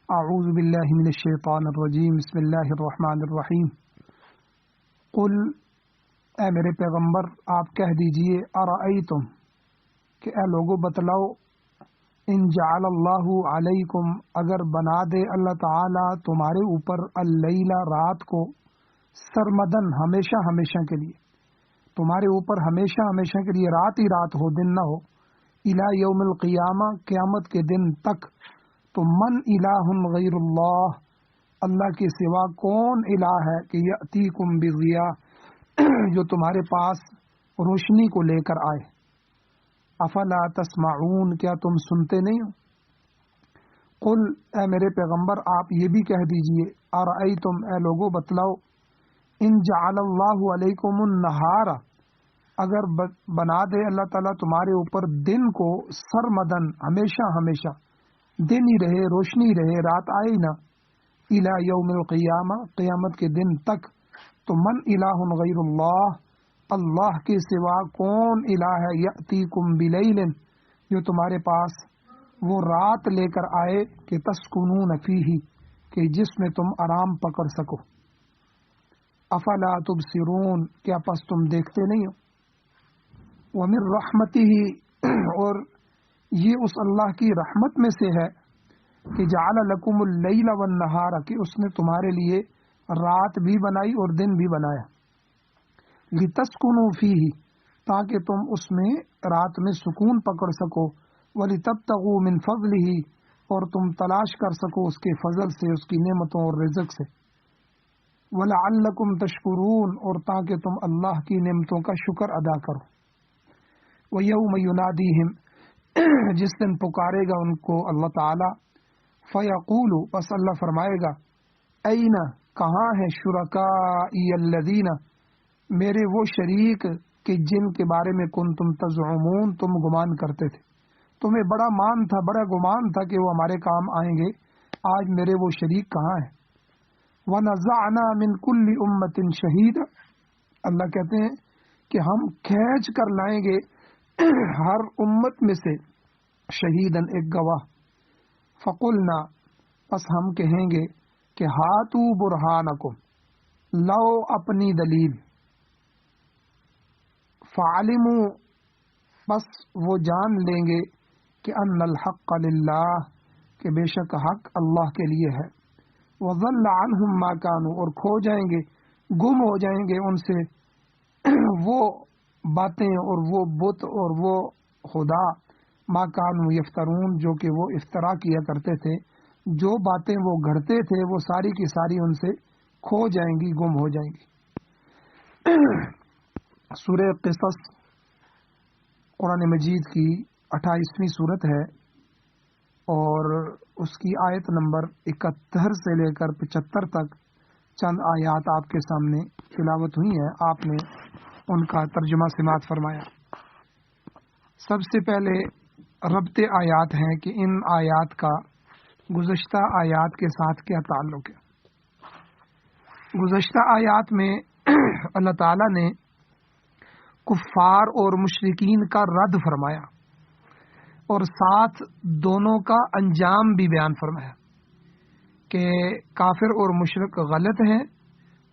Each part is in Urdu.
اعوذ باللہ من الشیطان الرجیم بسم اللہ الرحمن الرحیم قل اے میرے پیغمبر آپ کہہ دیجئے ارأیتم کہ اے لوگو بتلاؤ ان جعل اللہ علیکم اگر بنا دے اللہ تعالی تمہارے اوپر اللیلہ رات کو سرمدن ہمیشہ ہمیشہ کے لیے تمہارے اوپر ہمیشہ ہمیشہ کے لیے رات ہی رات ہو دن نہ ہو الی یوم القیامہ قیامت کے دن تک تو من الہ غیر اللہ اللہ کے سوا کون الہ ہے کہ یأتیکم بضیاء جو تمہارے پاس روشنی کو لے کر آئے افلا تسمعون کیا تم سنتے نہیں ہو قل اے میرے پیغمبر آپ یہ بھی کہہ دیجئے ارأیتم اے لوگو بتلاؤ ان جعل اللہ علیکم النہار اگر بنا دے اللہ تعالیٰ تمہارے اوپر دن کو سرمدن ہمیشہ ہمیشہ دن ہی رہے روشنی رہے رات آئے نہ الی یوم القیامہ قیامت کے دن تک تو من الہ غیر اللہ اللہ کے سوا کون الہ ہے یأتیکم بلیل جو تمہارے پاس وہ رات لے کر آئے کہ تسکنون فیہ کہ جس میں تم آرام پکڑ سکو افلا تبصرون کیا پس تم دیکھتے نہیں ہو ومن رحمتہ اور یہ اس اللہ کی رحمت میں سے ہے کہ جعل لکم اللیل والنہار کہ اس نے تمہارے لیے رات بھی بنائی اور دن بھی بنایا لتسکنوا فیہ تاکہ تم اس میں رات میں سکون پکڑ سکو ولتبتغوا من فضلہ اور تم تلاش کر سکو اس کے فضل سے اس کی نعمتوں اور رزق سے ولعلکم تشکرون اور تاکہ تم اللہ کی نعمتوں کا شکر ادا کرو وَيَوْمَ يُنَادِيهِمْ جس دن پکارے گا ان کو اللہ تعالی فَيَقُولُ بس اللہ فرمائے گا أَيْنَ کہاں ہیں شُرَكَائِيَ الَّذِينَ میرے وہ شریک کہ جن کے بارے میں کنتم تزعمون تم گمان کرتے تھے تمہیں بڑا مان تھا بڑا گمان تھا کہ وہ ہمارے کام آئیں گے آج میرے وہ شریک کہاں ہیں وَنَزَعْنَا مِن كُلِّ أُمَّةٍ شَهِيدًا اللہ کہتے ہیں کہ ہم کھینچ کر لائیں گے ہر امت میں سے شہیدن ایک گواہ فقلنا پس ہم کہیں گے کہ ہاتو برہانکم لو اپنی دلیل فعلموا بس وہ جان لیں گے کہ ان الحق للہ کہ بے شک حق اللہ کے لیے ہے وضل عنہم ما کانوا اور کھو جائیں گے گم ہو جائیں گے ان سے وہ باتیں اور وہ بت اور وہ خدا ما کانوا یفترون جو کہ وہ افترا کیا کرتے تھے جو باتیں وہ گھڑتے تھے وہ ساری کی ساری ان سے کھو جائیں گی گم ہو جائیں گی سورہ قصص قرآن مجید کی 28ویں صورت ہے اور اس کی آیت نمبر 71 سے لے کر 75 تک چند آیات آپ کے سامنے تلاوت ہوئی ہیں آپ نے ان کا ترجمہ سماعت فرمایا سب سے پہلے ربط آیات ہیں کہ ان آیات کا گزشتہ آیات کے ساتھ کیا تعلق ہے گزشتہ آیات میں اللہ تعالیٰ نے کفار اور مشرکین کا رد فرمایا اور ساتھ دونوں کا انجام بھی بیان فرمایا کہ کافر اور مشرک غلط ہیں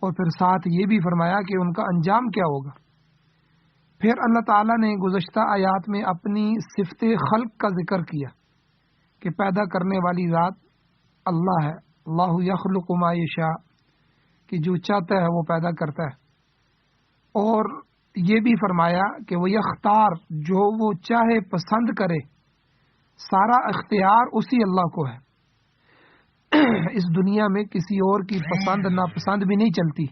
اور پھر ساتھ یہ بھی فرمایا کہ ان کا انجام کیا ہوگا پھر اللہ تعالیٰ نے گزشتہ آیات میں اپنی صفت خلق کا ذکر کیا کہ پیدا کرنے والی ذات اللہ ہے اللہ یخلق ما یشاء کہ جو چاہتا ہے وہ پیدا کرتا ہے اور یہ بھی فرمایا کہ وہ یختار جو وہ چاہے پسند کرے سارا اختیار اسی اللہ کو ہے اس دنیا میں کسی اور کی پسند ناپسند بھی نہیں چلتی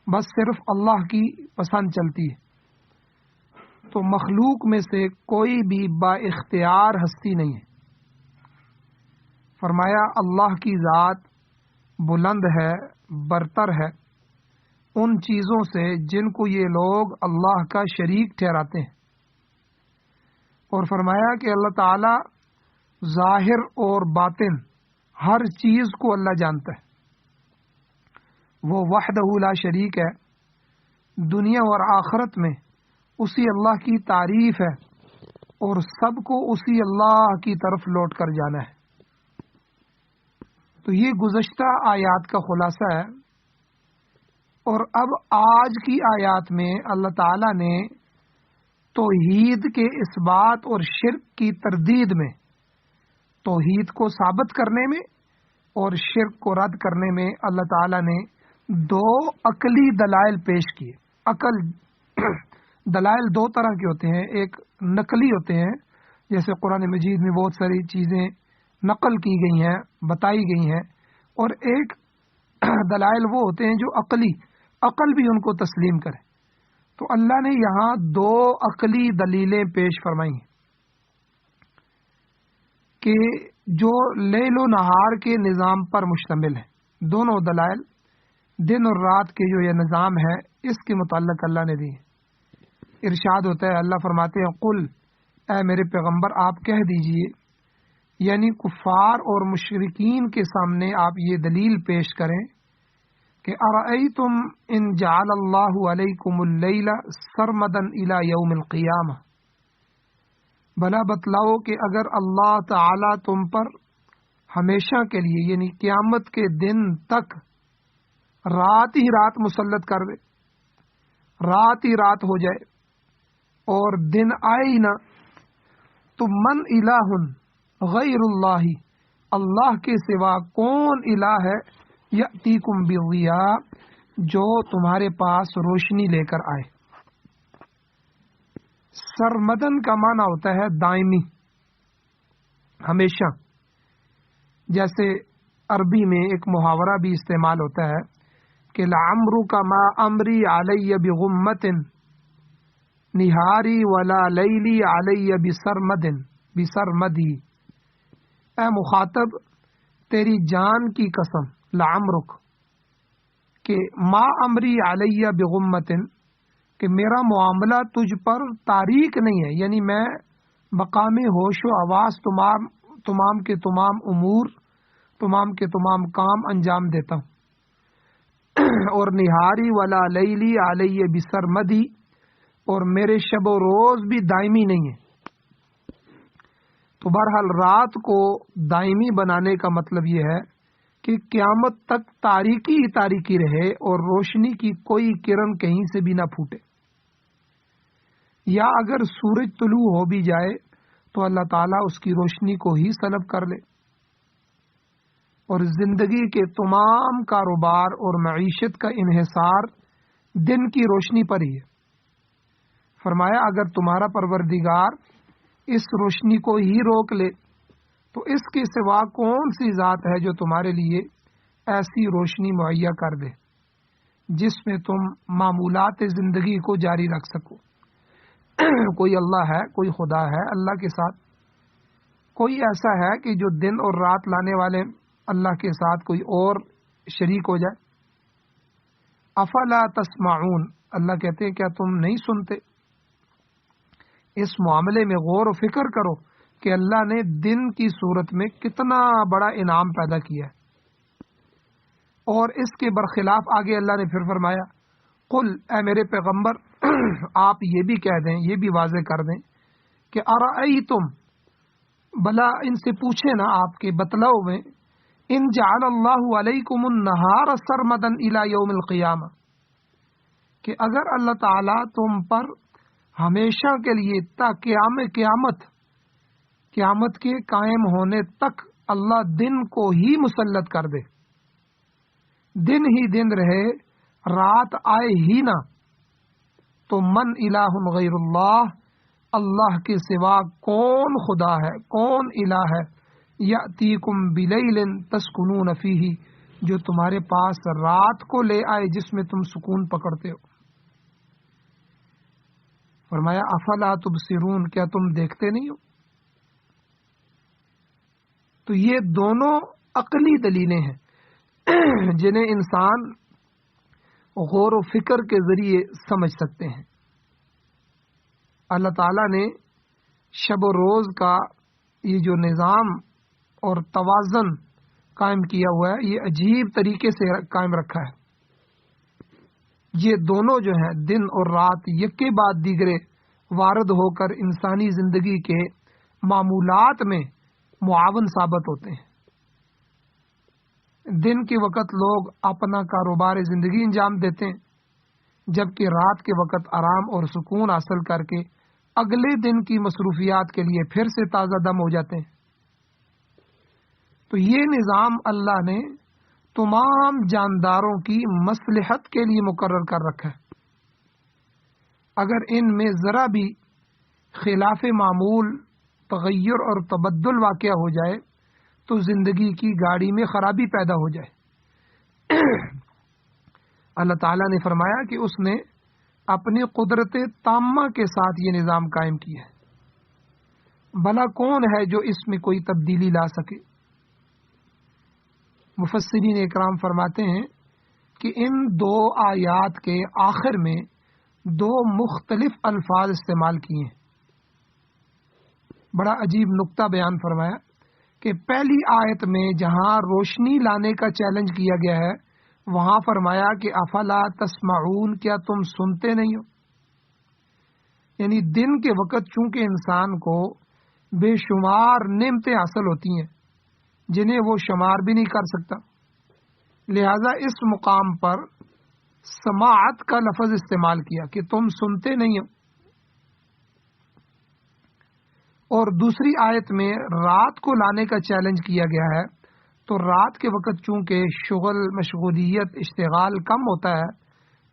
بس صرف اللہ کی پسند چلتی ہے تو مخلوق میں سے کوئی بھی با اختیار ہستی نہیں ہے فرمایا اللہ کی ذات بلند ہے برتر ہے ان چیزوں سے جن کو یہ لوگ اللہ کا شریک ٹھہراتے ہیں اور فرمایا کہ اللہ تعالی ظاہر اور باطن ہر چیز کو اللہ جانتا ہے وہ وحدہ لا شریک ہے دنیا اور آخرت میں اسی اللہ کی تعریف ہے اور سب کو اسی اللہ کی طرف لوٹ کر جانا ہے تو یہ گزشتہ آیات کا خلاصہ ہے، اور اب آج کی آیات میں اللہ تعالی نے توحید کے اثبات اور شرک کی تردید میں، توحید کو ثابت کرنے میں اور شرک کو رد کرنے میں اللہ تعالی نے دو عقلی دلائل پیش کیے۔ عقل دلائل دو طرح کے ہوتے ہیں، ایک نقلی ہوتے ہیں، جیسے قرآن مجید میں بہت ساری چیزیں نقل کی گئی ہیں، بتائی گئی ہیں، اور ایک دلائل وہ ہوتے ہیں جو عقل بھی ان کو تسلیم کرے۔ تو اللہ نے یہاں دو عقلی دلیلیں پیش فرمائی ہیں کہ جو لیل و نہار کے نظام پر مشتمل ہے۔ دونوں دلائل دن اور رات کے جو یہ نظام ہے اس کے متعلق اللہ نے دی۔ ارشاد ہوتا ہے، اللہ فرماتے ہیں، قل اے میرے پیغمبر آپ کہہ دیجئے، یعنی کفار اور مشرکین کے سامنے آپ یہ دلیل پیش کریں کہ ارأیتم ان جعل اللہ علیکم اللیل سرمدا الی یوم القیامہ، بھلا بتلاؤ کہ اگر اللہ تعالی تم پر ہمیشہ کے لیے یعنی قیامت کے دن تک رات ہی رات مسلط کر دے، رات ہی رات ہو جائے اور دن آئے ہی نہ، تو من الہ غیر اللہ، اللہ کے سوا کون الہ ہے، یأتیکم بضیاء، جو تمہارے پاس روشنی لے کر آئے۔ سرمدن کا معنی ہوتا ہے دائمی، ہمیشہ۔ جیسے عربی میں ایک محاورہ بھی استعمال ہوتا ہے کہ لعمرک ما امری علی بغمت نہاری ولا لیلی علی بسرمدی، اے مخاطب تیری جان کی قسم، لعمرک، کہ ما امری علی بغمت، کہ میرا معاملہ تجھ پر تاریک نہیں ہے، یعنی میں مقام ہوش و حواس تمام کے تمام امور، تمام کے تمام کام انجام دیتا ہوں، اور نہاری ولا لیلی علی بسرمدی، اور میرے شب و روز بھی دائمی نہیں ہے۔ تو بہرحال رات کو دائمی بنانے کا مطلب یہ ہے کہ قیامت تک تاریکی ہی تاریکی رہے اور روشنی کی کوئی کرن کہیں سے بھی نہ پھوٹے، یا اگر سورج طلوع ہو بھی جائے تو اللہ تعالیٰ اس کی روشنی کو ہی سلب کر لے، اور زندگی کے تمام کاروبار اور معیشت کا انحصار دن کی روشنی پر ہی ہے۔ فرمایا اگر تمہارا پروردگار اس روشنی کو ہی روک لے تو اس کے سوا کون سی ذات ہے جو تمہارے لیے ایسی روشنی مہیا کر دے جس میں تم معمولات زندگی کو جاری رکھ سکو۔ کوئی اللہ ہے، کوئی خدا ہے اللہ کے ساتھ، کوئی ایسا ہے کہ جو دن اور رات لانے والے اللہ کے ساتھ کوئی اور شریک ہو جائے؟ افلا تسمعون، اللہ کہتے ہیں کیا تم نہیں سنتے؟ اس معاملے میں غور و فکر کرو کہ اللہ نے دن کی صورت میں کتنا بڑا انعام پیدا کیا ہے، اور اس کے برخلاف آگے اللہ نے پھر فرمایا، قل اے میرے پیغمبر آپ یہ بھی کہہ دیں، یہ بھی واضح کر دیں کہ ارأیتم، بلا ان سے پوچھیں نا آپ کے بتلاؤ میں، ان جعل اللہ علیکم النہار سرمدا الی یوم القیامہ، کہ اگر اللہ تعالیٰ تم پر ہمیشہ کے لیے تا قیامت کے قائم ہونے تک اللہ دن کو ہی مسلط کر دے، دن ہی دن رہے، رات آئے ہی نہ، تو من الہ غیر اللہ، اللہ کے سوا کون خدا ہے، کون الہ ہے، یأتیکم بلیل تسکنون فیہ، جو تمہارے پاس رات کو لے آئے جس میں تم سکون پکڑتے ہو۔ فرمایا افلا تبصرون، کیا تم دیکھتے نہیں ہو؟ تو یہ دونوں عقلی دلیلیں ہیں جنہیں انسان غور و فکر کے ذریعے سمجھ سکتے ہیں۔ اللہ تعالیٰ نے شب و روز کا یہ جو نظام اور توازن قائم کیا ہوا ہے، یہ عجیب طریقے سے قائم رکھا ہے۔ یہ دونوں جو ہیں دن اور رات یکے بعد دیگرے وارد ہو کر انسانی زندگی کے معمولات میں معاون ثابت ہوتے ہیں۔ دن کے وقت لوگ اپنا کاروبار زندگی انجام دیتے ہیں، جبکہ رات کے وقت آرام اور سکون حاصل کر کے اگلے دن کی مصروفیات کے لیے پھر سے تازہ دم ہو جاتے ہیں۔ تو یہ نظام اللہ نے تمام جانداروں کی مصلحت کے لیے مقرر کر رکھا ہے۔ اگر ان میں ذرا بھی خلاف معمول تغیر اور تبدل واقع ہو جائے تو زندگی کی گاڑی میں خرابی پیدا ہو جائے۔ اللہ تعالیٰ نے فرمایا کہ اس نے اپنی قدرت تامہ کے ساتھ یہ نظام قائم کیا ہے، بھلا کون ہے جو اس میں کوئی تبدیلی لا سکے؟ مفسرین اکرام فرماتے ہیں کہ ان دو آیات کے آخر میں دو مختلف الفاظ استعمال کیے ہیں۔ بڑا عجیب نقطہ بیان فرمایا کہ پہلی آیت میں جہاں روشنی لانے کا چیلنج کیا گیا ہے وہاں فرمایا کہ افلا تسمعون، کیا تم سنتے نہیں ہو؟ یعنی دن کے وقت چونکہ انسان کو بے شمار نعمتیں حاصل ہوتی ہیں جنہیں وہ شمار بھی نہیں کر سکتا، لہذا اس مقام پر سماعت کا لفظ استعمال کیا کہ تم سنتے نہیں ہو۔ اور دوسری آیت میں رات کو لانے کا چیلنج کیا گیا ہے، تو رات کے وقت چونکہ شغل، مشغولیت، اشتغال کم ہوتا ہے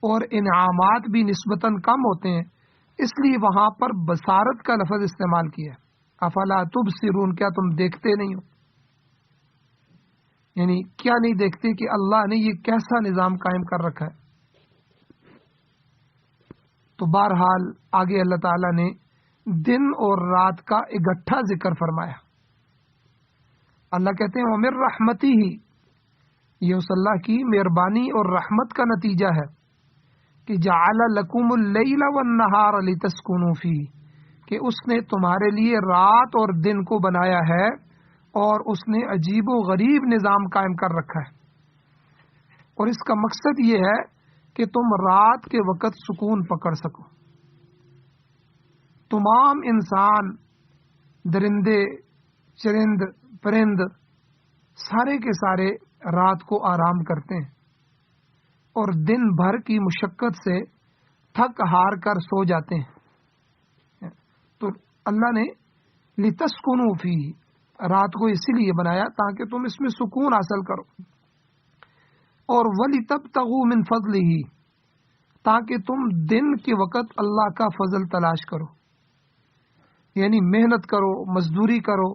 اور انعامات بھی نسبتاً کم ہوتے ہیں، اس لیے وہاں پر بصارت کا لفظ استعمال کیا ہے۔ افلا تبصرون، کیا تم دیکھتے نہیں ہو؟ یعنی کیا نہیں دیکھتے کہ اللہ نے یہ کیسا نظام قائم کر رکھا ہے؟ تو بہرحال آگے اللہ تعالیٰ نے دن اور رات کا اکٹھا ذکر فرمایا۔ اللہ کہتے ہیں وَمِن رَحْمَتِهِ، یہ اس اللہ کی مہربانی اور رحمت کا نتیجہ ہے کہ جَعَلَ لَكُمُ اللَّيْلَ وَالنَّهَارَ لِتَسْكُنُوا فِيهِ، کہ اس نے تمہارے لیے رات اور دن کو بنایا ہے اور اس نے عجیب و غریب نظام قائم کر رکھا ہے، اور اس کا مقصد یہ ہے کہ تم رات کے وقت سکون پکڑ سکو۔ تمام انسان، درندے، چرند، پرند، سارے کے سارے رات کو آرام کرتے ہیں اور دن بھر کی مشقت سے تھک ہار کر سو جاتے ہیں۔ تو اللہ نے لِتَسْكُنُوا فِيهِ، رات کو اسی لیے بنایا تاکہ تم اس میں سکون حاصل کرو، اور وَلِتَبْتَغُوا مِن فَضْلِهِ، تاکہ تم دن کے وقت اللہ کا فضل تلاش کرو، یعنی محنت کرو، مزدوری کرو،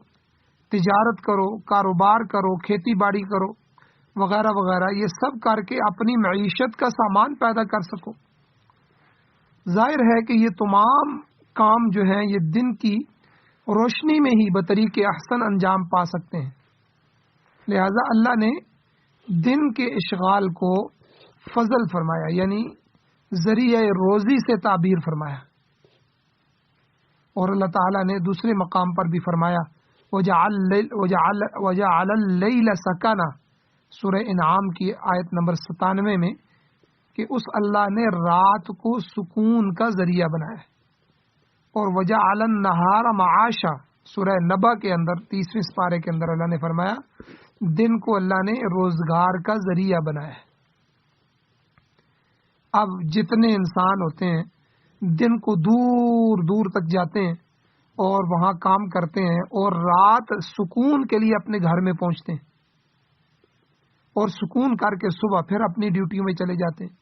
تجارت کرو، کاروبار کرو، کھیتی باڑی کرو وغیرہ وغیرہ، یہ سب کر کے اپنی معیشت کا سامان پیدا کر سکو۔ ظاہر ہے کہ یہ تمام کام جو ہیں یہ دن کی روشنی میں ہی بطریق احسن انجام پا سکتے ہیں، لہذا اللہ نے دن کے اشغال کو فضل فرمایا، یعنی ذریعہ روزی سے تعبیر فرمایا۔ اور اللہ تعالیٰ نے دوسرے مقام پر بھی فرمایا وَجَعَلَ اللَّيْلَ سَكَنًا، سورہ انعام کی آیت نمبر 97 میں، کہ اس اللہ نے رات کو سکون کا ذریعہ بنایا ہے۔ اور وَجَعَلَ النَّهَارَ مَعَاشًا، سورہ نبا کے اندر 30ویں سپارے کے اندر اللہ نے فرمایا دن کو اللہ نے روزگار کا ذریعہ بنایا ہے۔ اب جتنے انسان ہوتے ہیں دن کو دور دور تک جاتے ہیں اور وہاں کام کرتے ہیں، اور رات سکون کے لیے اپنے گھر میں پہنچتے ہیں اور سکون کر کے صبح پھر اپنی ڈیوٹیوں میں چلے جاتے ہیں۔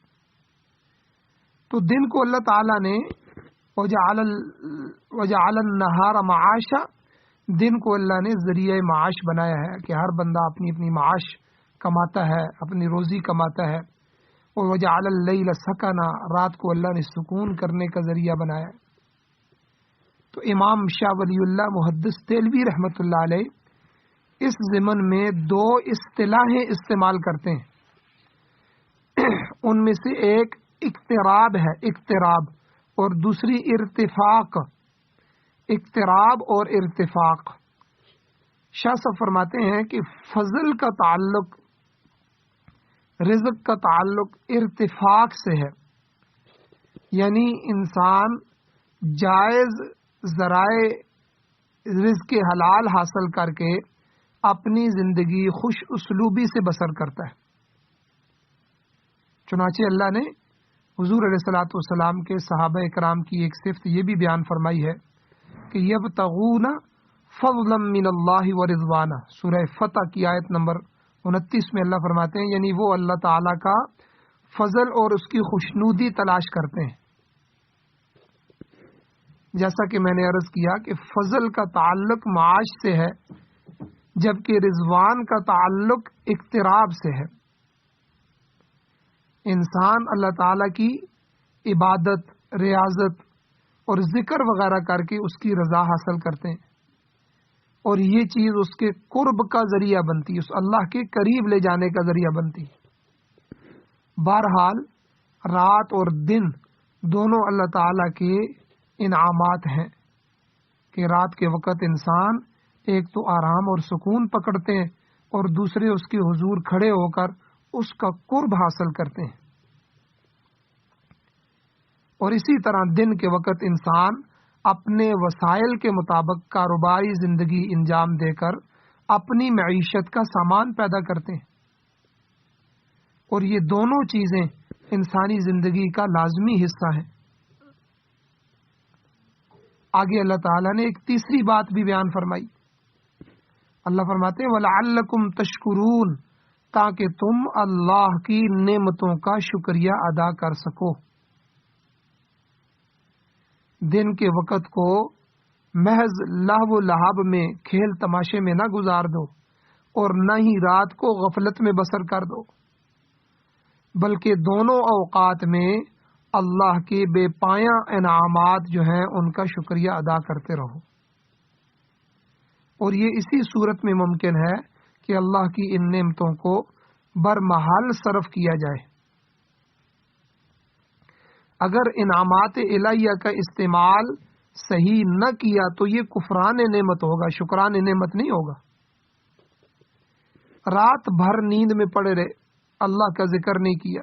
تو دن کو اللہ تعالیٰ نے وَجَعَلَ النَّهَارَ مَعَاشًا، دن کو اللہ نے ذریعہ معاش بنایا ہے کہ ہر بندہ اپنی اپنی معاش کماتا ہے، اپنی روزی کماتا ہے۔ اور وَجَعَلَ اللَّيْلَ سَكَنًا، رات کو اللہ نے سکون کرنے کا ذریعہ بنایا ہے۔ تو امام شاہ ولی اللہ محدث دہلوی رحمۃ اللہ علیہ اس ضمن میں دو اصطلاحیں استعمال کرتے ہیں، ان میں سے ایک اقتراب ہے، اقتراب، اور دوسری ارتفاق، اقتراب اور ارتفاق۔ شاہ صاحب فرماتے ہیں کہ فضل کا تعلق، رزق کا تعلق ارتفاق سے ہے، یعنی انسان جائز ذرائع رزق حلال حاصل کر کے اپنی زندگی خوش اسلوبی سے بسر کرتا ہے۔ چنانچہ اللہ نے حضور علیہ الصلوۃ والسلام کے صحابہ کرام کی ایک صفت یہ بھی بیان فرمائی ہے کہ یبتغون فضلا من اللہ ورضوانہ، سورہ فتح کی آیت نمبر 29 میں اللہ فرماتے ہیں یعنی وہ اللہ تعالیٰ کا فضل اور اس کی خوشنودی تلاش کرتے ہیں۔ جیسا کہ میں نے عرض کیا کہ فضل کا تعلق معاش سے ہے، جبکہ رضوان کا تعلق اقتراب سے ہے۔ انسان اللہ تعالیٰ کی عبادت، ریاضت اور ذکر وغیرہ کر کے اس کی رضا حاصل کرتے ہیں، اور یہ چیز اس کے قرب کا ذریعہ بنتی، اس اللہ کے قریب لے جانے کا ذریعہ بنتی۔ بہرحال رات اور دن دونوں اللہ تعالیٰ کے انعامات ہیں کہ رات کے وقت انسان ایک تو آرام اور سکون پکڑتے ہیں اور دوسرے اس کے حضور کھڑے ہو کر اس کا قرب حاصل کرتے ہیں، اور اسی طرح دن کے وقت انسان اپنے وسائل کے مطابق کاروباری زندگی انجام دے کر اپنی معیشت کا سامان پیدا کرتے ہیں، اور یہ دونوں چیزیں انسانی زندگی کا لازمی حصہ ہیں۔ آگے اللہ تعالیٰ نے ایک تیسری بات بھی بیان فرمائی۔ اللہ فرماتے ہیں وَلَعَلَّكُمْ تَشْكُرُونَ، تاکہ تم اللہ کی نعمتوں کا شکریہ ادا کر سکو۔ دن کے وقت کو محض لہو و لعب میں، کھیل تماشے میں نہ گزار دو، اور نہ ہی رات کو غفلت میں بسر کر دو، بلکہ دونوں اوقات میں اللہ کے بے پایاں انعامات جو ہیں ان کا شکریہ ادا کرتے رہو۔ اور یہ اسی صورت میں ممکن ہے کہ اللہ کی ان نعمتوں کو برمحل صرف کیا جائے۔ اگر انعامات الہیہ کا استعمال صحیح نہ کیا تو یہ کفران نعمت ہوگا، شکران نعمت نہیں ہوگا۔ رات بھر نیند میں پڑے رہے، اللہ کا ذکر نہیں کیا،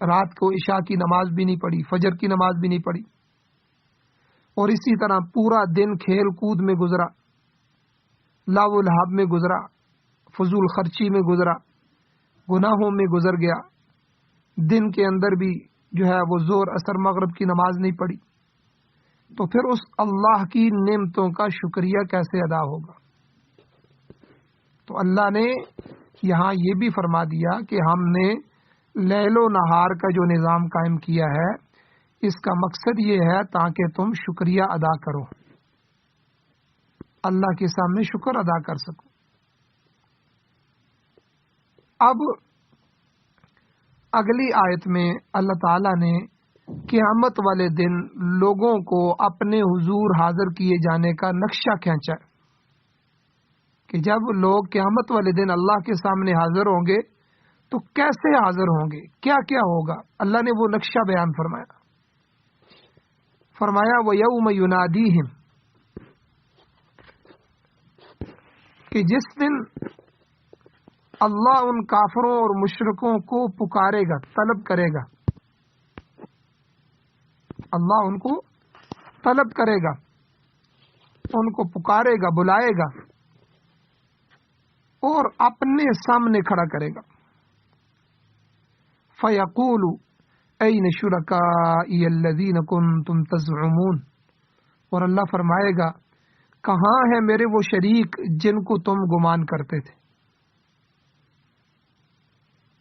رات کو عشاء کی نماز بھی نہیں پڑھی، فجر کی نماز بھی نہیں پڑھی، اور اسی طرح پورا دن کھیل کود میں گزرا، لاو و لہب میں گزرا، فضول خرچی میں گزرا، گناہوں میں گزر گیا، دن کے اندر بھی جو ہے وہ زور اثر مغرب کی نماز نہیں پڑھی، تو پھر اس اللہ کی نعمتوں کا شکریہ کیسے ادا ہوگا؟ تو اللہ نے یہاں یہ بھی فرما دیا کہ ہم نے لیل و نہار کا جو نظام قائم کیا ہے، اس کا مقصد یہ ہے تاکہ تم شکریہ ادا کرو، اللہ کے سامنے شکر ادا کر سکو۔ اب اگلی آیت میں اللہ تعالیٰ نے قیامت والے دن لوگوں کو اپنے حضور حاضر کیے جانے کا نقشہ کھینچا ہے کہ جب لوگ قیامت والے دن اللہ کے سامنے حاضر ہوں گے تو کیسے حاضر ہوں گے، کیا کیا ہوگا۔ اللہ نے وہ نقشہ بیان فرمایا۔ وَيَوْمَ يُنَادِيهِمْ، کہ جس دن اللہ ان کافروں اور مشرکوں کو پکارے گا، طلب کرے گا، اللہ ان کو طلب کرے گا، ان کو پکارے گا، بلائے گا اور اپنے سامنے کھڑا کرے گا۔ فَيَقُولُ أَيْنَ شُرَكَائِيَ الَّذِينَ كُنتُمْ تَزْعُمُونَ، اور اللہ فرمائے گا کہاں ہیں میرے وہ شریک جن کو تم گمان کرتے تھے۔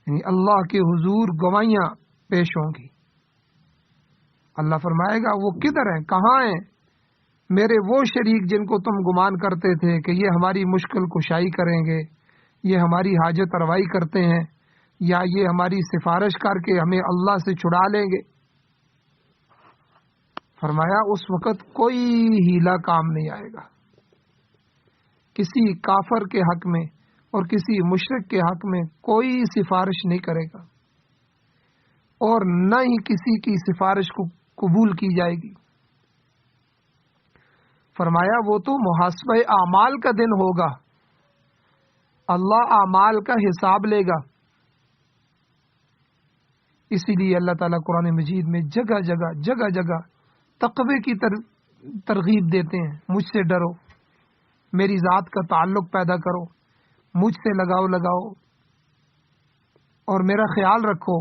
یعنی اللہ کے حضور گواہیاں پیش ہوں گی، اللہ فرمائے گا وہ کدھر ہیں، کہاں ہیں میرے وہ شریک جن کو تم گمان کرتے تھے کہ یہ ہماری مشکل کشائی کریں گے، یہ ہماری حاجت روائی کرتے ہیں، یا یہ ہماری سفارش کر کے ہمیں اللہ سے چھڑا لیں گے۔ فرمایا اس وقت کوئی ہیلا کام نہیں آئے گا، کسی کافر کے حق میں اور کسی مشرک کے حق میں کوئی سفارش نہیں کرے گا، اور نہ ہی کسی کی سفارش کو قبول کی جائے گی۔ فرمایا وہ تو محاسبہ اعمال کا دن ہوگا، اللہ اعمال کا حساب لے گا۔ اسی لیے اللہ تعالیٰ قرآن مجید میں جگہ جگہ تقوی کی ترغیب دیتے ہیں، مجھ سے ڈرو، میری ذات کا تعلق پیدا کرو، مجھ سے لگاؤ اور میرا خیال رکھو،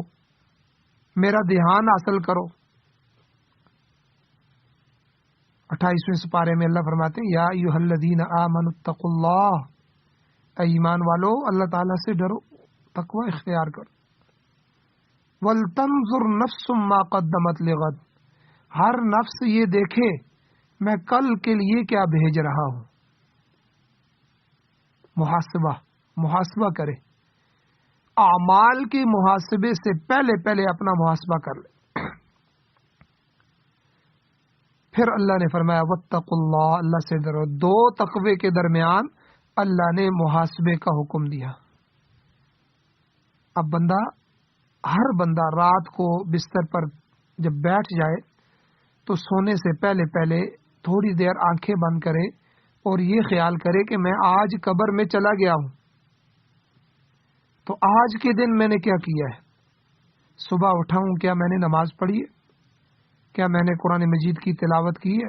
میرا دھیان حاصل کرو۔ 28ویں سپارے میں اللہ فرماتے ہیں یا ایھا الذین آمنوا اتقوا اللہ، اے ایمان والو اللہ تعالیٰ سے ڈرو، تقوی اختیار کرو۔ وَلْتَنظُرْ نَفْسٌ مَا قَدَّمَتْ لِغَدٍ، ہر نفس یہ دیکھے میں کل کے لیے کیا بھیج رہا ہوں۔ محاسبہ کرے، اعمال کے محاسبے سے پہلے اپنا محاسبہ کر لے۔ پھر اللہ نے فرمایا واتقوا اللہ، اللہ سے ڈرو۔ دو تقوی کے درمیان اللہ نے محاسبے کا حکم دیا۔ اب ہر بندہ رات کو بستر پر جب بیٹھ جائے تو سونے سے پہلے تھوڑی دیر آنکھیں بند کرے اور یہ خیال کرے کہ میں آج قبر میں چلا گیا ہوں، تو آج کے دن میں نے کیا کیا ہے۔ صبح اٹھا ہوں، کیا میں نے نماز پڑھی ہے، کیا میں نے قرآن مجید کی تلاوت کی ہے،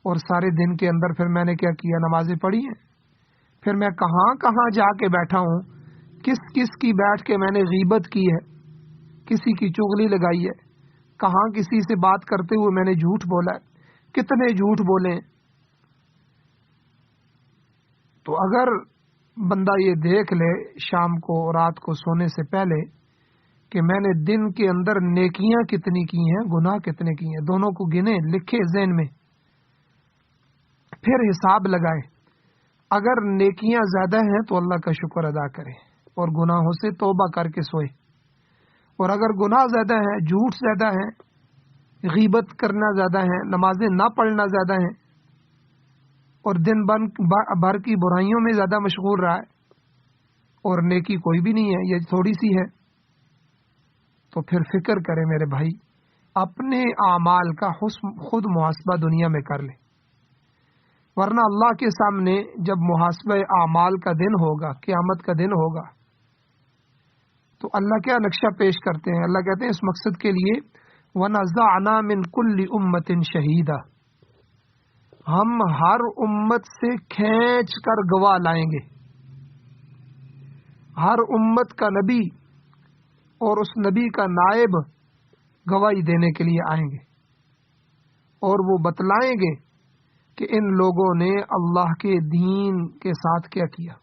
اور سارے دن کے اندر پھر میں نے کیا کیا، نمازیں پڑھی ہیں۔ پھر میں کہاں جا کے بیٹھا ہوں، کس کی بیٹھ کے میں نے غیبت کی ہے، کسی کی چغلی لگائی ہے، کہاں کسی سے بات کرتے ہوئے میں نے جھوٹ بولا ہے، کتنے جھوٹ بولے۔ تو اگر بندہ یہ دیکھ لے شام کو، رات کو سونے سے پہلے کہ میں نے دن کے اندر نیکیاں کتنی کی ہیں، گناہ کتنے کی ہیں، دونوں کو گنے، لکھے ذہن میں، پھر حساب لگائے۔ اگر نیکیاں زیادہ ہیں تو اللہ کا شکر ادا کرے اور گناہوں سے توبہ کر کے سوئے، اور اگر گناہ زیادہ ہیں، جھوٹ زیادہ ہے، غیبت کرنا زیادہ ہے، نمازیں نہ پڑھنا زیادہ ہیں، اور دن بھر کی برائیوں میں زیادہ مشغول رہا ہے، اور نیکی کوئی بھی نہیں ہے، یہ تھوڑی سی ہے، تو پھر فکر کرے میرے بھائی، اپنے اعمال کا خود محاسبہ دنیا میں کر لے، ورنہ اللہ کے سامنے جب محاسبہ اعمال کا دن ہوگا، قیامت کا دن ہوگا، تو اللہ کیا نقشہ پیش کرتے ہیں؟ اللہ کہتے ہیں اس مقصد کے لیے وَنَزَعْنَا مِن كُلِّ أُمَّةٍ شَهِيدًا، ہم ہر امت سے کھینچ کر گواہ لائیں گے، ہر امت کا نبی اور اس نبی کا نائب گواہی دینے کے لیے آئیں گے، اور وہ بتلائیں گے کہ ان لوگوں نے اللہ کے دین کے ساتھ کیا کیا،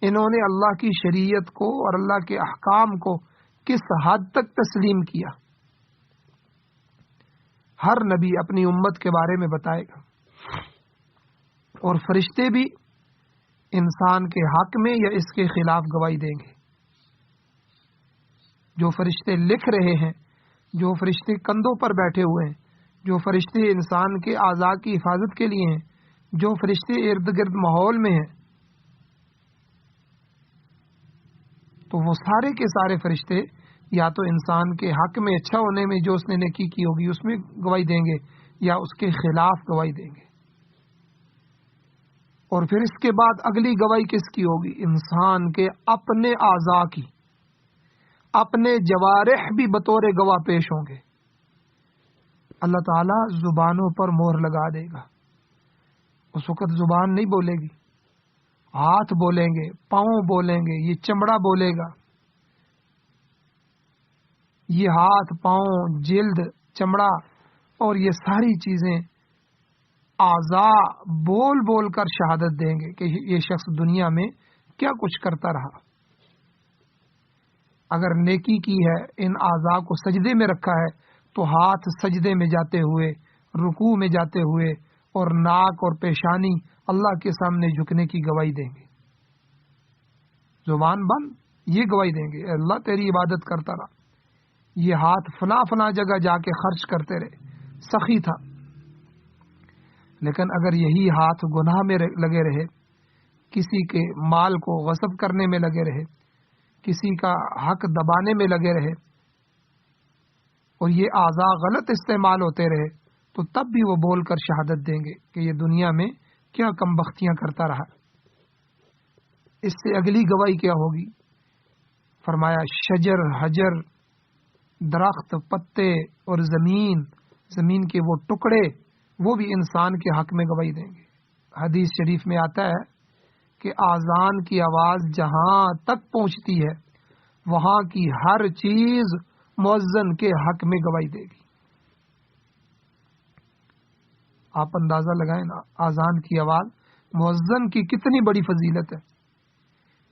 انہوں نے اللہ کی شریعت کو اور اللہ کے احکام کو کس حد تک تسلیم کیا۔ ہر نبی اپنی امت کے بارے میں بتائے گا، اور فرشتے بھی انسان کے حق میں یا اس کے خلاف گواہی دیں گے۔ جو فرشتے لکھ رہے ہیں، جو فرشتے کندھوں پر بیٹھے ہوئے ہیں، جو فرشتے انسان کے اعضاء کی حفاظت کے لیے ہیں، جو فرشتے ارد گرد ماحول میں ہیں، تو وہ سارے کے سارے فرشتے یا تو انسان کے حق میں اچھا ہونے میں جو اس نے نیکی کی ہوگی اس میں گواہی دیں گے، یا اس کے خلاف گواہی دیں گے۔ اور پھر اس کے بعد اگلی گواہی کس کی ہوگی؟ انسان کے اپنے اعضاء کی، اپنے جوارح بھی بطور گواہ پیش ہوں گے۔ اللہ تعالیٰ زبانوں پر مہر لگا دے گا، اس وقت زبان نہیں بولے گی، ہاتھ بولیں گے، پاؤں بولیں گے، یہ چمڑا بولے گا، یہ ہاتھ، پاؤں، جلد، چمڑا اور یہ ساری چیزیں اعضاء بول بول کر شہادت دیں گے کہ یہ شخص دنیا میں کیا کچھ کرتا رہا۔ اگر نیکی کی ہے، ان اعضاء کو سجدے میں رکھا ہے، تو ہاتھ سجدے میں جاتے ہوئے، رکوع میں جاتے ہوئے، اور ناک اور پیشانی اللہ کے سامنے جھکنے کی گواہی دیں گے۔ زبان بند، یہ گواہی دیں گے اللہ تیری عبادت کرتا رہا، یہ ہاتھ فلاں جگہ جا کے خرچ کرتے رہے، سخی تھا۔ لیکن اگر یہی ہاتھ گناہ میں لگے رہے، کسی کے مال کو غصب کرنے میں لگے رہے، کسی کا حق دبانے میں لگے رہے، اور یہ اعضاء غلط استعمال ہوتے رہے، تو تب بھی وہ بول کر شہادت دیں گے کہ یہ دنیا میں کیا کم بختیاں کرتا رہا۔ اس سے اگلی گواہی کیا ہوگی؟ فرمایا شجر، حجر، درخت، پتے اور زمین کے وہ ٹکڑے، وہ بھی انسان کے حق میں گواہی دیں گے۔ حدیث شریف میں آتا ہے کہ آذان کی آواز جہاں تک پہنچتی ہے وہاں کی ہر چیز مؤذن کے حق میں گواہی دے گی. آپ اندازہ لگائیں نا آذان کی آواز مؤذن کی کتنی بڑی فضیلت ہے.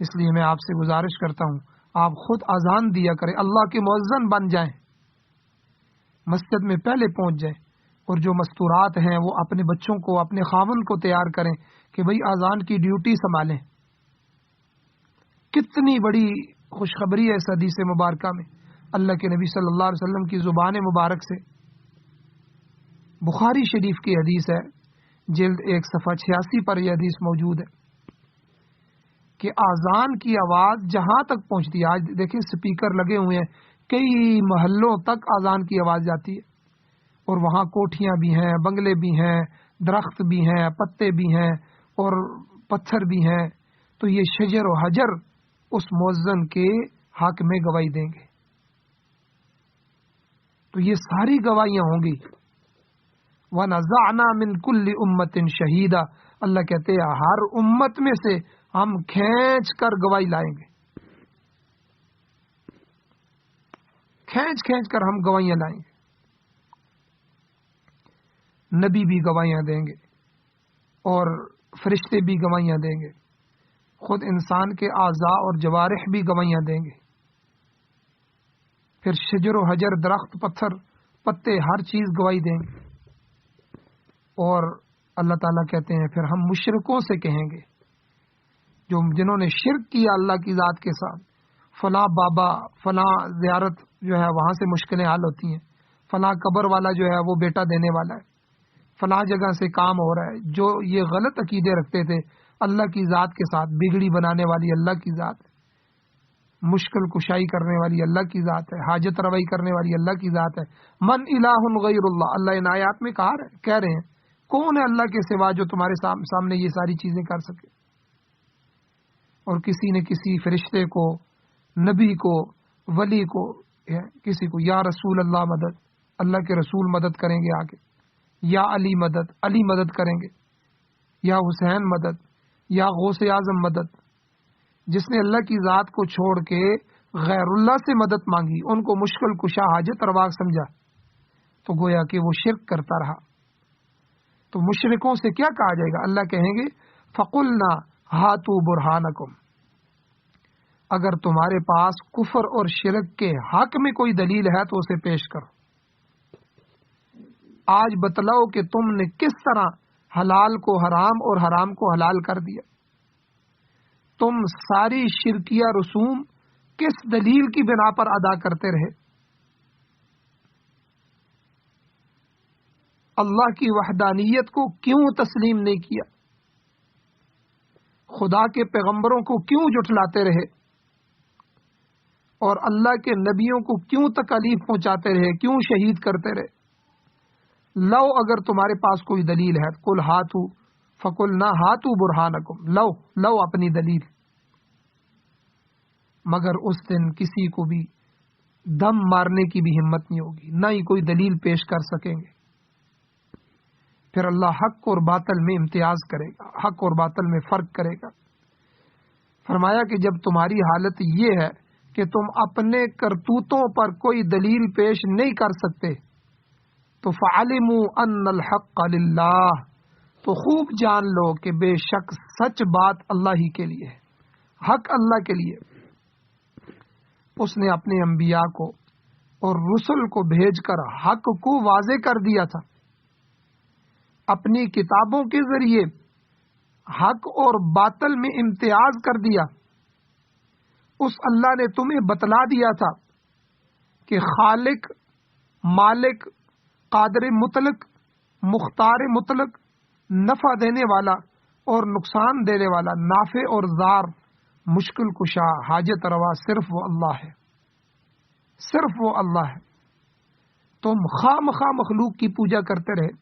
اس لیے میں آپ سے گزارش کرتا ہوں آپ خود اذان دیا کریں, اللہ کے مؤذن بن جائیں, مسجد میں پہلے پہنچ جائیں, اور جو مستورات ہیں وہ اپنے بچوں کو اپنے خاوند کو تیار کریں کہ بھئی اذان کی ڈیوٹی سنبھالیں. کتنی بڑی خوشخبری ہے اس حدیث مبارکہ میں اللہ کے نبی صلی اللہ علیہ وسلم کی زبان مبارک سے. بخاری شریف کی حدیث ہے, جلد 1 صفحہ 86 پر یہ حدیث موجود ہے کہ آذان کی آواز جہاں تک پہنچتی ہے, آج دیکھیں سپیکر لگے ہوئے ہیں, کئی محلوں تک آذان کی آواز جاتی ہے, اور وہاں کوٹھیاں بھی ہیں, بنگلے بھی ہیں, درخت بھی ہیں, پتے بھی ہیں اور پتھر بھی ہیں. تو یہ شجر و حجر اس مؤذن کے حق میں گواہی دیں گے. تو یہ ساری گواہیاں ہوں گی. وَنَزَعْنَا مِن كُلِّ أُمَّةٍ شَهِيدًا, اللہ کہتے ہیں ہر امت میں سے ہم کھینچ کر گواہی لائیں گے, کھینچ کر ہم گواہیاں لائیں گے. نبی بھی گواہیاں دیں گے اور فرشتے بھی گواہیاں دیں گے, خود انسان کے اعضاء اور جوارح بھی گواہیاں دیں گے, پھر شجر و حجر, درخت, پتھر, پتے, ہر چیز گواہی دیں گے. اور اللہ تعالیٰ کہتے ہیں پھر ہم مشرکوں سے کہیں گے جنہوں نے شرک کیا اللہ کی ذات کے ساتھ, فلاں بابا, فلاں زیارت جو ہے وہاں سے مشکلیں حل ہوتی ہیں, فلاں قبر والا جو ہے وہ بیٹا دینے والا ہے, فلاں جگہ سے کام ہو رہا ہے. جو یہ غلط عقیدے رکھتے تھے اللہ کی ذات کے ساتھ, بگڑی بنانے والی اللہ کی ذات ہے, مشکل کشائی کرنے والی اللہ کی ذات ہے, حاجت روائی کرنے والی اللہ کی ذات ہے. من الہ غیر اللہ, اللہ ان آیات میں کہہ رہے ہیں کون ہے اللہ کے سوا جو تمہارے سامنے یہ ساری چیزیں کر سکے. اور کسی نے کسی فرشتے کو, نبی کو, ولی کو, کسی کو یا رسول اللہ مدد, اللہ کے رسول مدد کریں گے آگے, یا علی مدد, علی مدد کریں گے, یا حسین مدد, یا غوث اعظم مدد. جس نے اللہ کی ذات کو چھوڑ کے غیر اللہ سے مدد مانگی, ان کو مشکل کشا, حاجت روا سمجھا, تو گویا کہ وہ شرک کرتا رہا. تو مشرکوں سے کیا کہا جائے گا؟ اللہ کہیں گے فَقُلْنَا هَاتُوا بُرْهَانَكُمْ, اگر تمہارے پاس کفر اور شرک کے حق میں کوئی دلیل ہے تو اسے پیش کرو. آج بتلاؤ کہ تم نے کس طرح حلال کو حرام اور حرام کو حلال کر دیا. تم ساری شرکیہ رسوم کس دلیل کی بنا پر ادا کرتے رہے؟ اللہ کی وحدانیت کو کیوں تسلیم نہیں کیا؟ خدا کے پیغمبروں کو کیوں جھٹلاتے رہے؟ اور اللہ کے نبیوں کو کیوں تکالیف پہنچاتے رہے, کیوں شہید کرتے رہے؟ لو اگر تمہارے پاس کوئی دلیل ہے, قل ہاتو فقلنا ہاتو برہانکم, لو اپنی دلیل. مگر اس دن کسی کو بھی دم مارنے کی بھی ہمت نہیں ہوگی, نہ ہی کوئی دلیل پیش کر سکیں گے. پھر اللہ حق اور باطل میں امتیاز کرے گا, حق اور باطل میں فرق کرے گا. فرمایا کہ جب تمہاری حالت یہ ہے کہ تم اپنے کرتوتوں پر کوئی دلیل پیش نہیں کر سکتے, تو فَعَلِمُوا أَنَّ الْحَقَّ لِلَّهِ, تو خوب جان لو کہ بے شک سچ بات اللہ ہی کے لیے ہے, حق اللہ کے لیے. اس نے اپنے انبیاء کو اور رسل کو بھیج کر حق کو واضح کر دیا تھا. اپنی کتابوں کے ذریعے حق اور باطل میں امتیاز کر دیا. اس اللہ نے تمہیں بتلا دیا تھا کہ خالق, مالک, قادر مطلق, مختار مطلق, نفع دینے والا اور نقصان دینے والا, نافع اور ضار, مشکل کشا, حاجت روا صرف وہ اللہ ہے, صرف وہ اللہ ہے. تم خواہ مخواہ مخلوق کی پوجا کرتے رہے,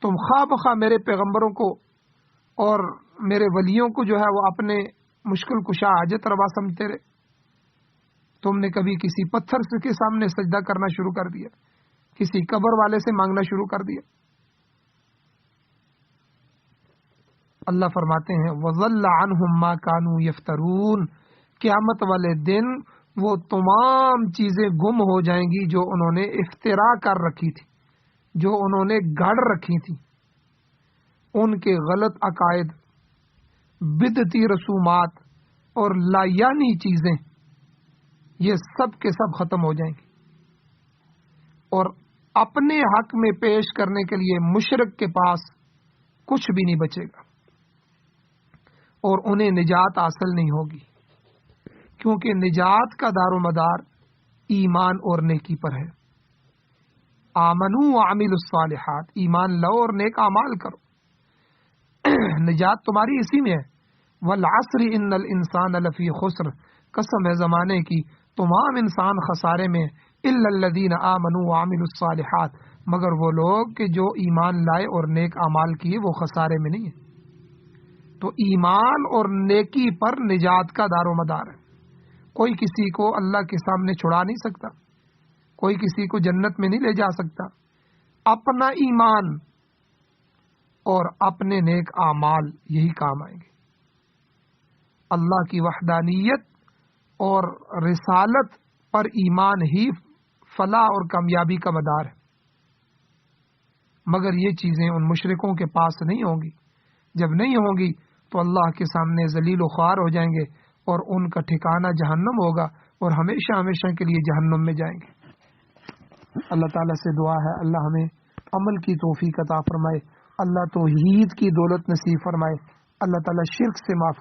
تم خواہ مخواہ میرے پیغمبروں کو اور میرے ولیوں کو جو ہے وہ اپنے مشکل کشا, حاجت روا سمجھتے رہے. تم نے کبھی کسی پتھر کے سامنے سجدہ کرنا شروع کر دیا, کسی قبر والے سے مانگنا شروع کر دیا. اللہ فرماتے ہیں وَضَلَّ عَنْهُمْ مَا كَانُوا يَفْتَرُونَ، قیامت والے دن وہ تمام چیزیں گم ہو جائیں گی جو انہوں نے افترا کر رکھی تھی، جو انہوں نے گھڑ رکھی تھی، ان کے غلط عقائد، بدعتی رسومات اور لایانی چیزیں، یہ سب کے سب ختم ہو جائیں گی، اور اپنے حق میں پیش کرنے کے لیے مشرک کے پاس کچھ بھی نہیں بچے گا، اور انہیں نجات حاصل نہیں ہوگی، کیونکہ نجات کا دار و مدار ایمان اور نیکی پر ہے۔ آمنو وعملوا الصالحات، ایمان لو اور نیک اعمال کرو، نجات تمہاری اسی میں ہے۔ والعصر ان الانسان لفی خسر، قسم ہے زمانے کی تمام انسان خسارے میں، الا الذین آمنوا وعملوا الصالحات، مگر وہ لوگ کہ جو ایمان لائے اور نیک اعمال کیے وہ خسارے میں نہیں ہیں۔ تو ایمان اور نیکی پر نجات کا دار و مدار ہے۔ کوئی کسی کو اللہ کے سامنے چھڑا نہیں سکتا، کوئی کسی کو جنت میں نہیں لے جا سکتا، اپنا ایمان اور اپنے نیک اعمال یہی کام آئیں گے۔ اللہ کی وحدانیت اور رسالت پر ایمان ہی فلاح اور کامیابی کا مدار ہے، مگر یہ چیزیں ان مشرکوں کے پاس نہیں ہوں گی۔ جب نہیں ہوں گی تو اللہ کے سامنے ذلیل و خوار ہو جائیں گے، اور ان کا ٹھکانہ جہنم ہوگا، اور ہمیشہ ہمیشہ کے لیے جہنم میں جائیں گے۔ اللہ تعالیٰ سے دعا ہے اللہ ہمیں عمل کی توفیق عطا فرمائے، اللہ توحید کی دولت نصیب فرمائے، اللہ تعالیٰ شرک سے معاف